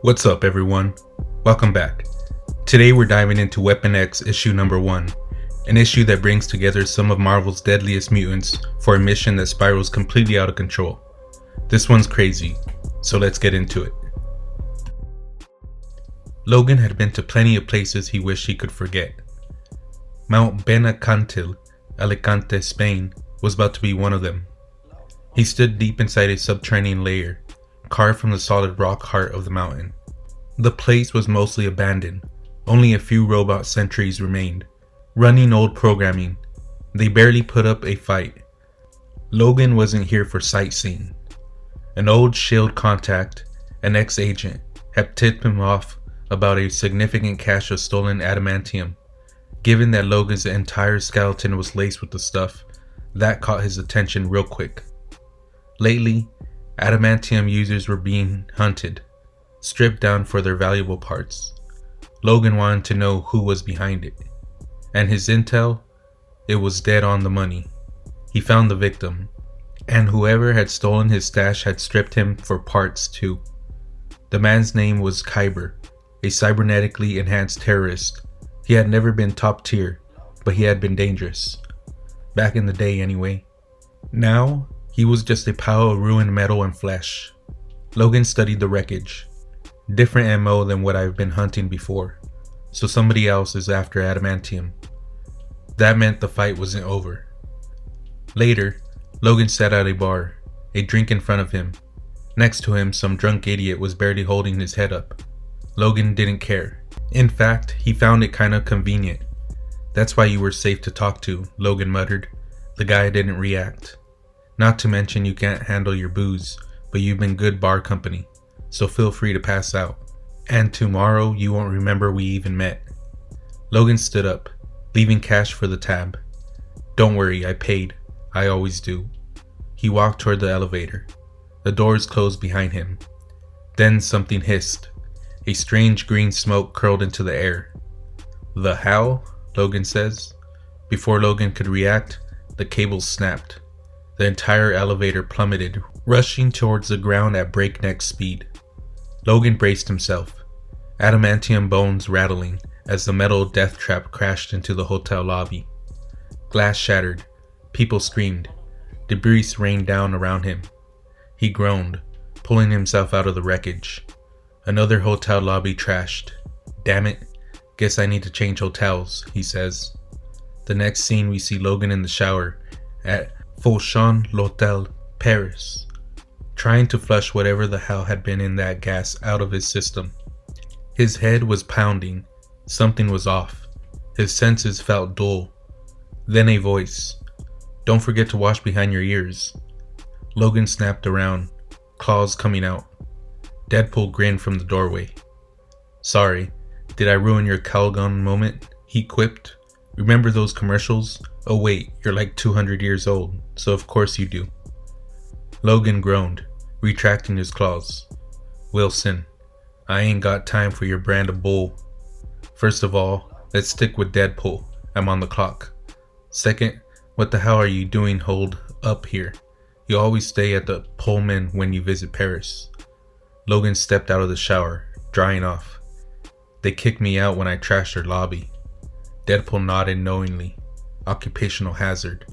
What's up, everyone? Welcome back. Today we're diving into Weapon X issue number 1, an issue that brings together some of Marvel's deadliest mutants for a mission that spirals completely out of control. This one's crazy, so let's get into it. Logan had been to plenty of places he wished he could forget. Mount Benacantil, Alicante, Spain, was about to be one of them. He stood deep inside a subterranean layer, carved from the solid rock heart of the mountain. The place was mostly abandoned. Only a few robot sentries remained, running old programming. They barely put up a fight. Logan wasn't here for sightseeing. An old S.H.I.E.L.D. contact, an ex-agent, had tipped him off about a significant cache of stolen adamantium. Given that Logan's entire skeleton was laced with the stuff, that caught his attention real quick. Lately, adamantium users were being hunted, stripped down for their valuable parts. Logan wanted to know who was behind it. And his intel? It was dead on the money. He found the victim, and whoever had stolen his stash had stripped him for parts too. The man's name was Kyber, a cybernetically enhanced terrorist. He had never been top tier, but he had been dangerous. Back in the day anyway. Now, he was just a pile of ruined metal and flesh. Logan studied the wreckage. Different MO than what I've been hunting before, so somebody else is after adamantium. That meant the fight wasn't over. Later, Logan sat at a bar, a drink in front of him. Next to him, some drunk idiot was barely holding his head up. Logan didn't care. In fact, he found it kinda convenient. "That's why you were safe to talk to," Logan muttered. The guy didn't react. "Not to mention you can't handle your booze, but you've been good bar company, so feel free to pass out. And tomorrow you won't remember we even met." Logan stood up, leaving cash for the tab. "Don't worry, I paid. I always do." He walked toward the elevator. The doors closed behind him. Then something hissed. A strange green smoke curled into the air. "The hell?" Logan says. Before Logan could react, the cables snapped. The entire elevator plummeted, rushing towards the ground at breakneck speed. Logan braced himself, adamantium bones rattling as the metal death trap crashed into the hotel lobby. Glass shattered. People screamed. Debris rained down around him. He groaned, pulling himself out of the wreckage. Another hotel lobby trashed. "Damn it, guess I need to change hotels," he says. The next scene we see Logan in the shower at Fauchon L'Hotel, Paris, trying to flush whatever the hell had been in that gas out of his system. His head was pounding. Something was off. His senses felt dull. Then a voice. "Don't forget to wash behind your ears." Logan snapped around, claws coming out. Deadpool grinned from the doorway. "Sorry, did I ruin your Calgon moment?" he quipped. "Remember those commercials? Oh wait, you're like 200 years old, so of course you do." Logan groaned, retracting his claws. "Wilson, I ain't got time for your brand of bull. First of all, let's stick with Deadpool. I'm on the clock. Second, what the hell are you doing holed up here? You always stay at the Pullman when you visit Paris." Logan stepped out of the shower, drying off. "They kicked me out when I trashed their lobby." Deadpool nodded knowingly. Occupational hazard.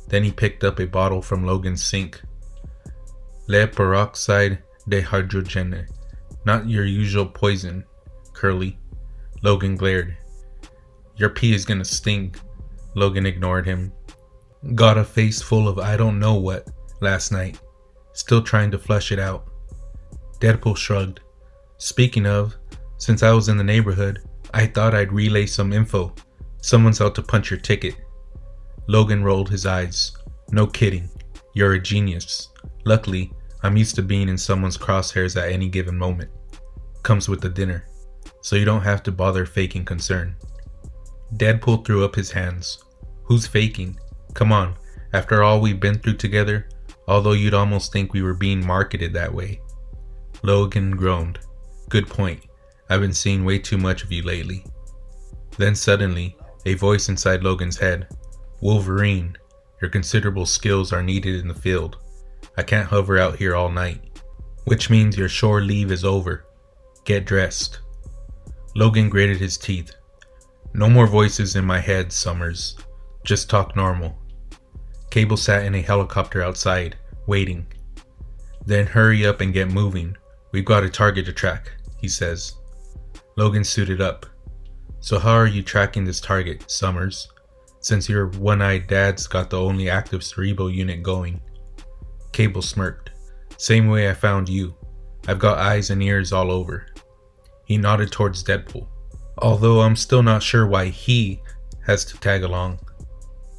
Then he picked up a bottle from Logan's sink. "Le peroxide de hydrogène. Not your usual poison, Curly." Logan glared. "Your pee is gonna stink." Logan ignored him. "Got a face full of I don't know what last night. Still trying to flush it out." Deadpool shrugged. "Speaking of, since I was in the neighborhood, I thought I'd relay some info. Someone's out to punch your ticket." Logan rolled his eyes. "No kidding. You're a genius. Luckily, I'm used to being in someone's crosshairs at any given moment. Comes with the dinner, so you don't have to bother faking concern." Deadpool threw up his hands. "Who's faking? Come on, after all we've been through together, although you'd almost think we were being marketed that way." Logan groaned. "Good point. I've been seeing way too much of you lately." Then suddenly, a voice inside Logan's head. "Wolverine, your considerable skills are needed in the field. I can't hover out here all night." "Which means your shore leave is over." Get dressed. Logan gritted his teeth. No more voices in my head, Summers. Just talk normal. Cable sat in a helicopter outside, waiting. Then hurry up and get moving. We've got a target to track, he says. Logan suited up. So how are you tracking this target, Summers? Since your one-eyed dad's got the only active cerebral unit going. Cable smirked. Same way I found you. I've got eyes and ears all over. He nodded towards Deadpool. Although I'm still not sure why he has to tag along.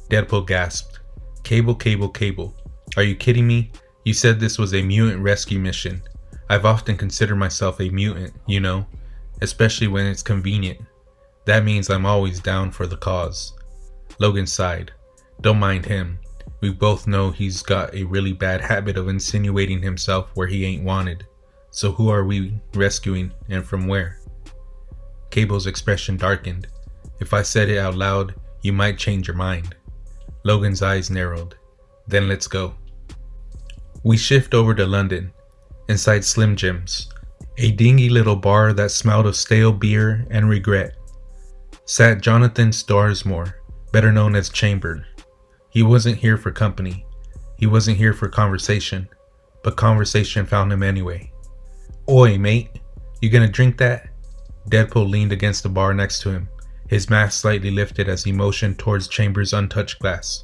Deadpool gasped. Cable. Are you kidding me? You said this was a mutant rescue mission. I've often considered myself a mutant, you know, especially when it's convenient. That means I'm always down for the cause. Logan sighed. Don't mind him. We both know he's got a really bad habit of insinuating himself where he ain't wanted. So who are we rescuing and from where? Cable's expression darkened. If I said it out loud, you might change your mind. Logan's eyes narrowed. Then let's go. We shift over to London, inside Slim Jim's, a dingy little bar that smelled of stale beer and regret. Sat Jonathan Starsmore, better known as Chamber. He wasn't here for company. He wasn't here for conversation, but conversation found him anyway. Oi, mate, you gonna drink that? Deadpool leaned against the bar next to him, his mask slightly lifted as he motioned towards Chamber's untouched glass.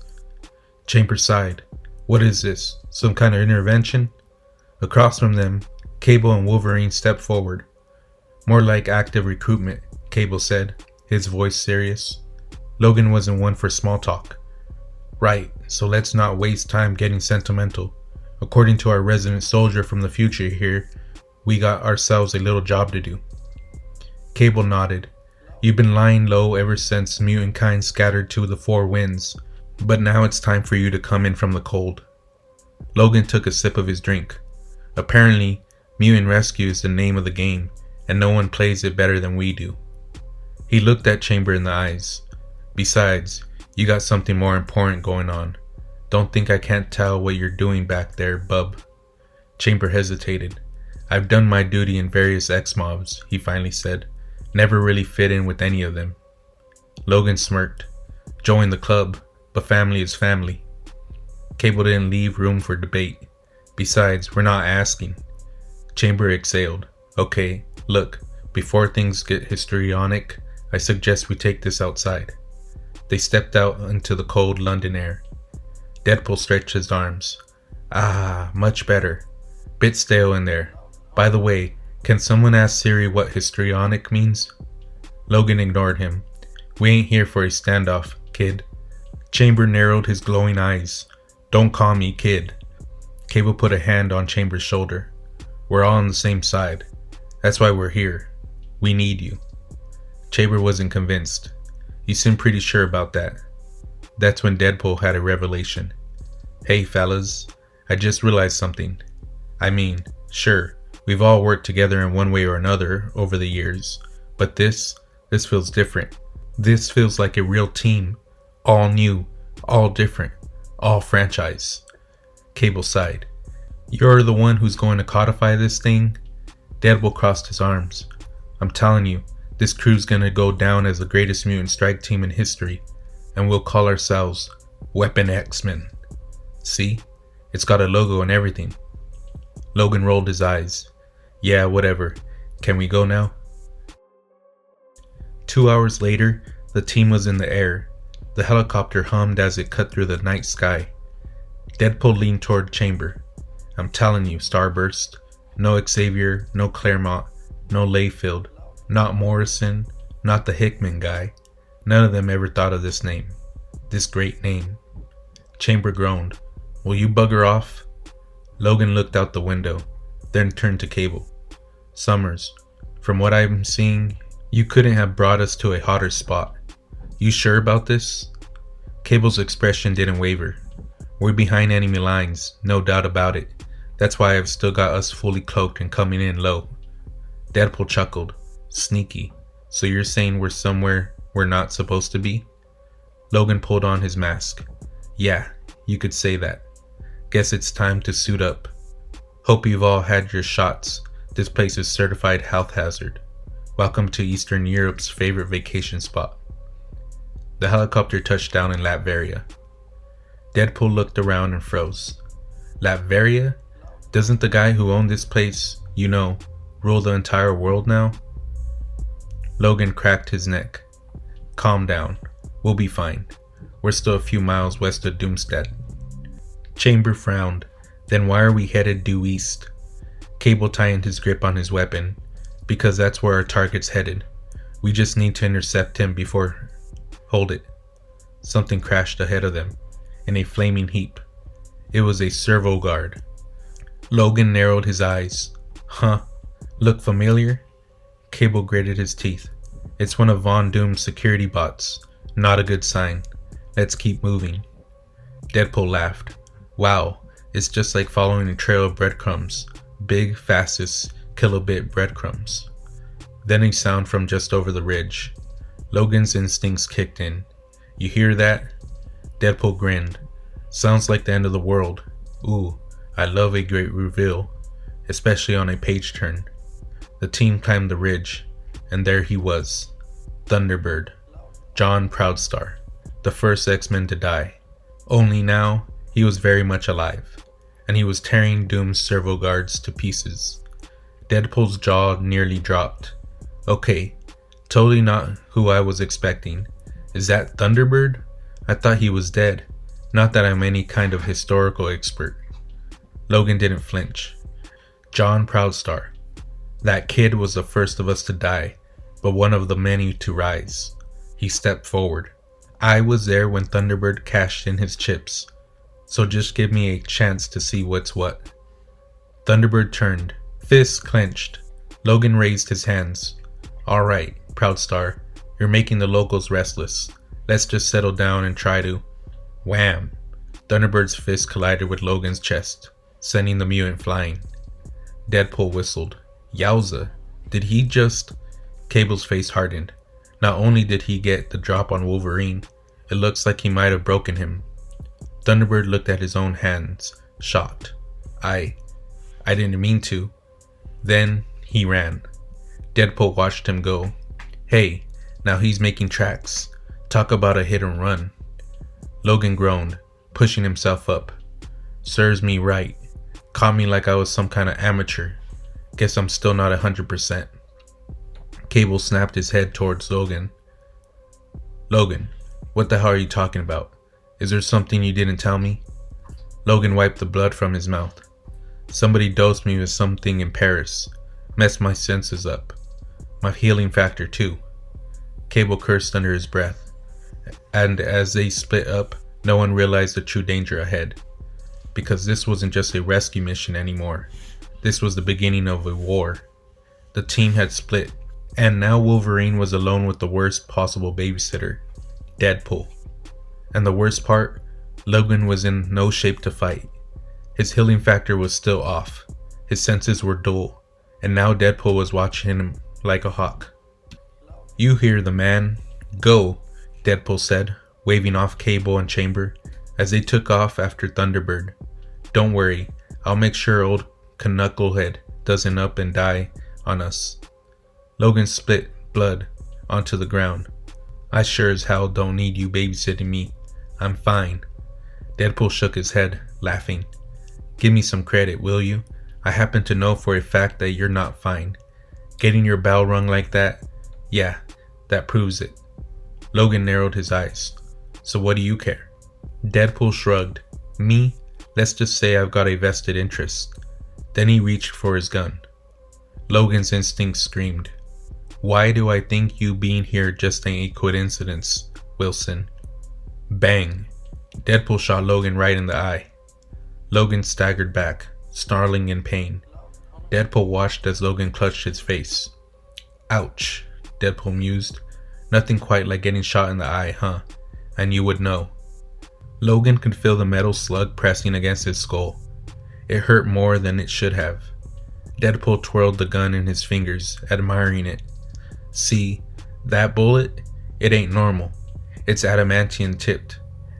Chamber sighed. What is this? Some kind of intervention? Across from them, Cable and Wolverine stepped forward. More like active recruitment, Cable said, his voice serious. Logan wasn't one for small talk. Right, so let's not waste time getting sentimental. According to our resident soldier from the future here, we got ourselves a little job to do. Cable nodded. You've been lying low ever since mutant kind scattered to the four winds, but now it's time for you to come in from the cold. Logan took a sip of his drink. Apparently, mutant rescue is the name of the game, and no one plays it better than we do. He looked at Chamber in the eyes. Besides, you got something more important going on. Don't think I can't tell what you're doing back there, bub. Chamber hesitated. I've done my duty in various X-mobs, he finally said. Never really fit in with any of them. Logan smirked. Join the club, but family is family. Cable didn't leave room for debate. Besides, we're not asking. Chamber exhaled. Okay, look, before things get histrionic, I suggest we take this outside. They stepped out into the cold London air. Deadpool stretched his arms. Ah, much better. Bit stale in there. By the way, can someone ask Siri what histrionic means? Logan ignored him. We ain't here for a standoff, kid. Chamber narrowed his glowing eyes. Don't call me kid. Cable put a hand on Chamber's shoulder. We're all on the same side. That's why we're here. We need you. Chamber wasn't convinced. You seem pretty sure about that. That's when Deadpool had a revelation. Hey fellas, I just realized something. I mean, sure, we've all worked together in one way or another over the years, but this feels different. This feels like a real team. All new, all different, all franchise. Cable sighed. You're the one who's going to codify this thing? Deadpool crossed his arms. I'm telling you, this crew's gonna go down as the greatest mutant strike team in history, and we'll call ourselves Weapon Xmen. See? It's got a logo and everything. Logan rolled his eyes. Yeah, whatever. Can we go now? 2 hours later, the team was in the air. The helicopter hummed as it cut through the night sky. Deadpool leaned toward Chamber. I'm telling you, Starburst. No Xavier, no Claremont, no Layfield, not Morrison, not the Hickman guy. None of them ever thought of this name. This great name. Chamber groaned. Will you bugger off? Logan looked out the window, then turned to Cable. Summers, from what I'm seeing, you couldn't have brought us to a hotter spot. You sure about this? Cable's expression didn't waver. We're behind enemy lines, no doubt about it. That's why I've still got us fully cloaked and coming in low. Deadpool chuckled. Sneaky. So you're saying we're somewhere we're not supposed to be? Logan pulled on his mask. Yeah, you could say that. Guess it's time to suit up. Hope you've all had your shots. This place is certified health hazard. Welcome to Eastern Europe's favorite vacation spot. The helicopter touched down in Latveria. Deadpool looked around and froze. Latveria? Doesn't the guy who owned this place, rule the entire world now? Logan cracked his neck. Calm down. We'll be fine. We're still a few miles west of Doomstead. Chamber frowned. Then why are we headed due east? Cable tightened his grip on his weapon. Because that's where our target's headed. We just need to intercept him before... Hold it. Something crashed ahead of them, in a flaming heap. It was a servo guard. Logan narrowed his eyes. Huh? Look familiar? Cable gritted his teeth. It's one of Von Doom's security bots. Not a good sign. Let's keep moving. Deadpool laughed. Wow, it's just like following a trail of breadcrumbs. Big, fastest kilobit breadcrumbs. Then a sound from just over the ridge. Logan's instincts kicked in. You hear that? Deadpool grinned. Sounds like the end of the world. Ooh, I love a great reveal, especially on a page turn. The team climbed the ridge, and there he was. Thunderbird. John Proudstar. The first X-Men to die. Only now, he was very much alive, and he was tearing Doom's servo guards to pieces. Deadpool's jaw nearly dropped. Okay, totally not who I was expecting. Is that Thunderbird? I thought he was dead. Not that I'm any kind of historical expert. Logan didn't flinch. John Proudstar. That kid was the first of us to die, but one of the many to rise. He stepped forward. I was there when Thunderbird cashed in his chips, so just give me a chance to see what's what. Thunderbird turned, fists clenched. Logan raised his hands. Alright, Proudstar, you're making the locals restless. Let's just settle down and try to... Wham! Thunderbird's fist collided with Logan's chest, sending the mutant flying. Deadpool whistled. Yowza! Did he just... Cable's face hardened. Not only did he get the drop on Wolverine, it looks like he might have broken him. Thunderbird looked at his own hands, shocked. I didn't mean to. Then he ran. Deadpool watched him go. Hey, now he's making tracks. Talk about a hit and run. Logan groaned, pushing himself up. Serves me right. Caught me like I was some kind of amateur. Guess I'm still not 100%. Cable snapped his head towards Logan. Logan, what the hell are you talking about? Is there something you didn't tell me? Logan wiped the blood from his mouth. Somebody dosed me with something in Paris. Messed my senses up. My healing factor too. Cable cursed under his breath. And as they split up, no one realized the true danger ahead. Because this wasn't just a rescue mission anymore. This was the beginning of a war. The team had split, and now Wolverine was alone with the worst possible babysitter, Deadpool. And the worst part, Logan was in no shape to fight. His healing factor was still off. His senses were dull, and now Deadpool was watching him like a hawk. You hear the man. Go, Deadpool said, waving off Cable and Chamber as they took off after Thunderbird. Don't worry, I'll make sure old Knucklehead doesn't up and die on us. Logan spit blood onto the ground. I sure as hell don't need you babysitting me. I'm fine. Deadpool shook his head, laughing. Give me some credit, will you? I happen to know for a fact that you're not fine. Getting your bell rung like that? Yeah, that proves it. Logan narrowed his eyes. So what do you care? Deadpool shrugged. Me? Let's just say I've got a vested interest. Then he reached for his gun. Logan's instincts screamed. Why do I think you being here just ain't a coincidence, Wilson? Bang! Deadpool shot Logan right in the eye. Logan staggered back, snarling in pain. Deadpool watched as Logan clutched his face. Ouch, Deadpool mused. Nothing quite like getting shot in the eye, huh? And you would know. Logan could feel the metal slug pressing against his skull. It hurt more than it should have. Deadpool twirled the gun in his fingers, admiring it. See, that bullet? It ain't normal. It's adamantium tipped.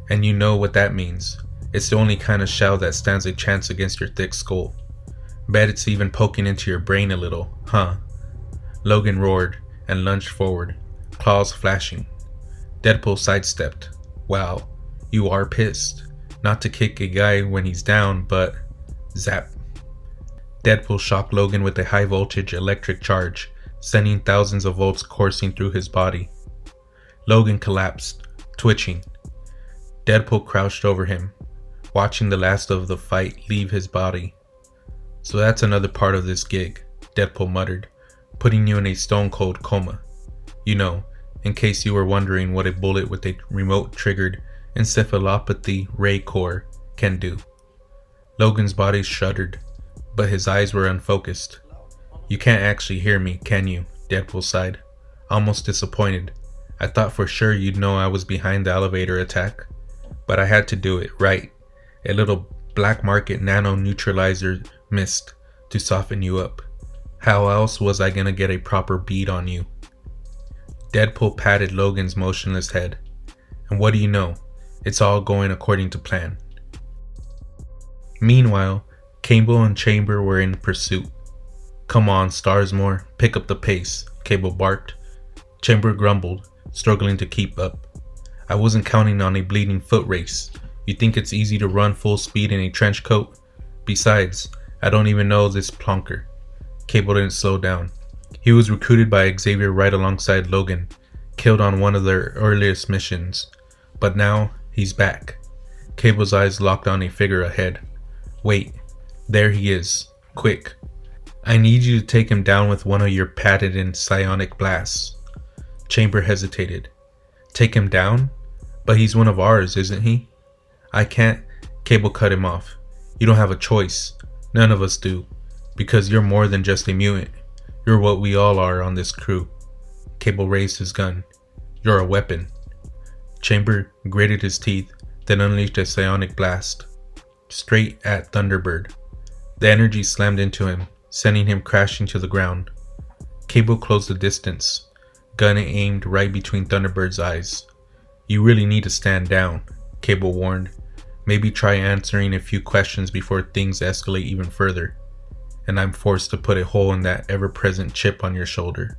And you know what that means. It's the only kind of shell that stands a chance against your thick skull. Bet it's even poking into your brain a little, huh? Logan roared and lunged forward, claws flashing. Deadpool sidestepped. Wow, you are pissed. Not to kick a guy when he's down, but... Zap. Deadpool shocked Logan with a high-voltage electric charge, sending thousands of volts coursing through his body. Logan collapsed, twitching. Deadpool crouched over him, watching the last of the fight leave his body. So that's another part of this gig, Deadpool muttered, putting you in a stone-cold coma. You know, in case you were wondering what a bullet with a remote-triggered encephalopathy ray core can do. Logan's body shuddered, but his eyes were unfocused. You can't actually hear me, can you? Deadpool sighed, almost disappointed. I thought for sure you'd know I was behind the elevator attack. But I had to do it, right? A little black market nano neutralizer mist to soften you up. How else was I gonna get a proper bead on you? Deadpool patted Logan's motionless head. And what do you know? It's all going according to plan. Meanwhile, Cable and Chamber were in pursuit. Come on, Starsmore, pick up the pace, Cable barked. Chamber grumbled, struggling to keep up. I wasn't counting on a bleeding foot race. You think it's easy to run full speed in a trench coat? Besides, I don't even know this plonker. Cable didn't slow down. He was recruited by Xavier right alongside Logan, killed on one of their earliest missions. But now, he's back. Cable's eyes locked on a figure ahead. Wait, there he is. Quick. I need you to take him down with one of your patented psionic blasts. Chamber hesitated. Take him down? But he's one of ours, isn't he? I can't. Cable cut him off. You don't have a choice. None of us do. Because you're more than just a mutant. You're what we all are on this crew. Cable raised his gun. You're a weapon. Chamber gritted his teeth, then unleashed a psionic blast. Straight at Thunderbird. The energy slammed into him, sending him crashing to the ground. Cable closed the distance, gun aimed right between Thunderbird's eyes. You really need to stand down, Cable warned. Maybe try answering a few questions before things escalate even further. And I'm forced to put a hole in that ever-present chip on your shoulder.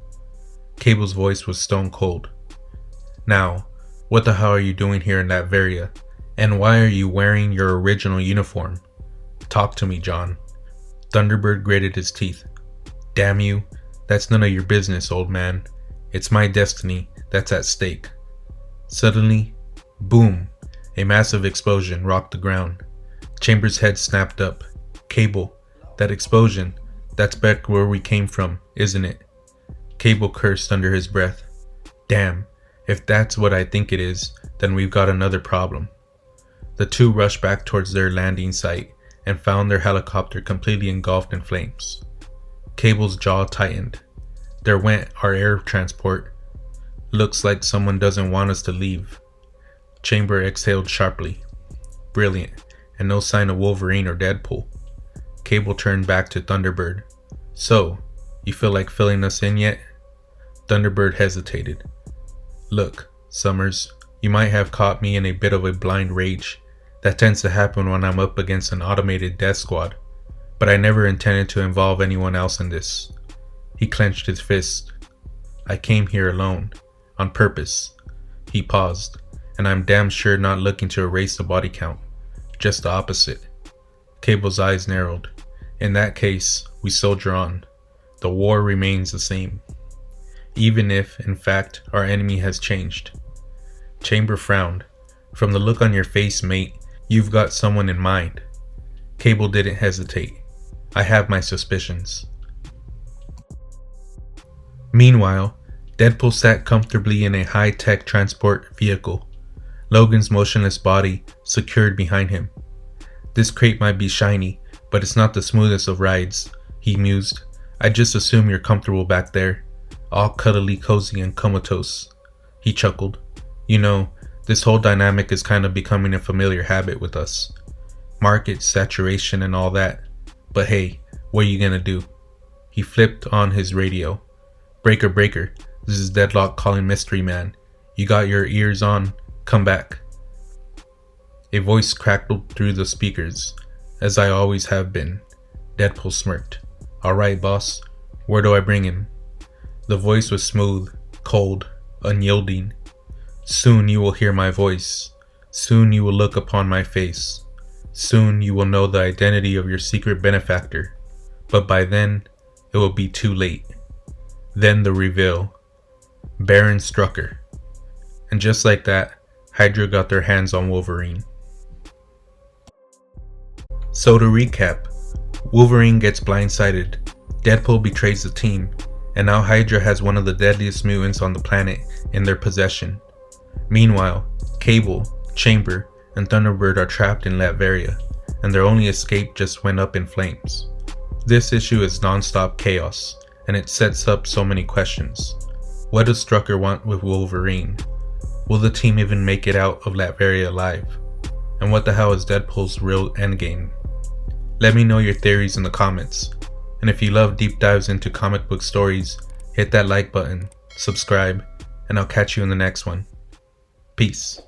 Cable's voice was stone cold. Now, what the hell are you doing here in Latveria? And why are you wearing your original uniform? Talk to me, John. Thunderbird gritted his teeth. Damn you, that's none of your business, old man. It's my destiny that's at stake. Suddenly, boom, a massive explosion rocked the ground. Chamber's head snapped up. Cable, that explosion, that's back where we came from, isn't it? Cable cursed under his breath. Damn, if that's what I think it is, then we've got another problem. The two rushed back towards their landing site and found their helicopter completely engulfed in flames. Cable's jaw tightened. There went our air transport. Looks like someone doesn't want us to leave. Chamber exhaled sharply. Brilliant, and no sign of Wolverine or Deadpool. Cable turned back to Thunderbird. So, you feel like filling us in yet? Thunderbird hesitated. Look, Summers, you might have caught me in a bit of a blind rage. That tends to happen when I'm up against an automated death squad. But I never intended to involve anyone else in this. He clenched his fist. I came here alone. On purpose. He paused, and I'm damn sure not looking to erase the body count. Just the opposite. Cable's eyes narrowed. In that case, we soldier on. The war remains the same. Even if, in fact, our enemy has changed. Chamber frowned. From the look on your face, mate, you've got someone in mind. Cable didn't hesitate. I have my suspicions. Meanwhile, Deadpool sat comfortably in a high-tech transport vehicle, Logan's motionless body secured behind him. This crate might be shiny, but it's not the smoothest of rides, he mused. I just assume you're comfortable back there, all cuddly, cozy, and comatose. He chuckled. You know, this whole dynamic is kind of becoming a familiar habit with us. Market saturation and all that. But hey, what are you gonna do? He flipped on his radio. Breaker, breaker. This is Deadlock calling Mystery Man. You got your ears on? Come back. A voice crackled through the speakers. As I always have been. Deadpool smirked. Alright, boss. Where do I bring him? The voice was smooth, cold, unyielding. Soon you will hear my voice. Soon you will look upon my face. Soon you will know the identity of your secret benefactor. But by then, it will be too late. Then the reveal. Baron Strucker. And just like that, Hydra got their hands on Wolverine. So to recap, Wolverine gets blindsided, Deadpool betrays the team, and now Hydra has one of the deadliest mutants on the planet in their possession. Meanwhile, Cable, Chamber, and Thunderbird are trapped in Latveria, and their only escape just went up in flames. This issue is non-stop chaos, and it sets up so many questions. What does Strucker want with Wolverine? Will the team even make it out of Latveria alive? And what the hell is Deadpool's real endgame? Let me know your theories in the comments. And if you love deep dives into comic book stories, hit that like button, subscribe, and I'll catch you in the next one. Peace.